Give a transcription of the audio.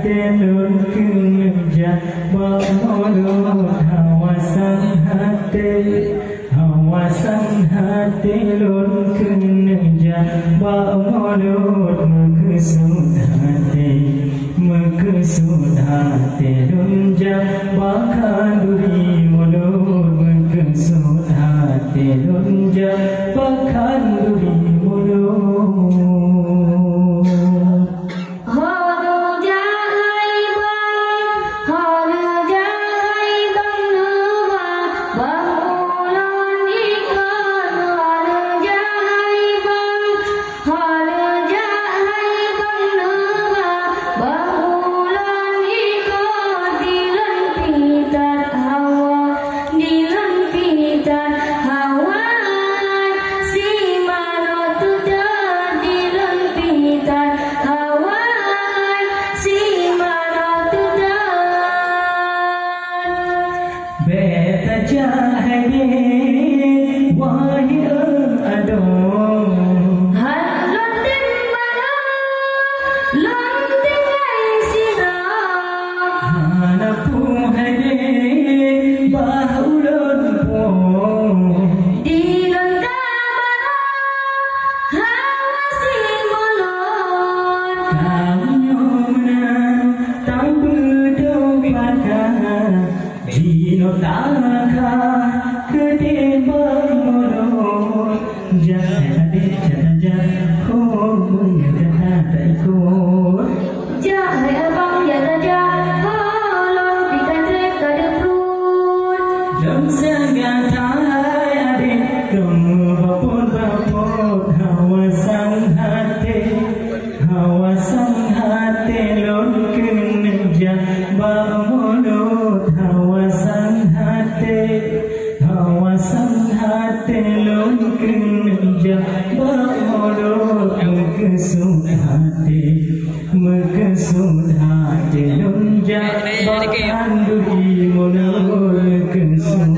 telun kerja bermulut hawasan hati lun kerja bermulut mekesud hati lun bahkan duri mulut mekesud hati lun bahkan duri mulut. Beta jahade wahir adon halon timbala lonting sira hana puhade bahulon po dilon damana hawasi molon kamyona tambudo baka Dino taka kede bermulut Jahade jahada ko jahada ko Jahe abang ya raja halon dikate kadeprut Jam sangat ade kamu bapun hawasan hati lon kerja bermulut hawasan hati lon kerja bermulut mekesud hati lon bahkan duri mulut mekesud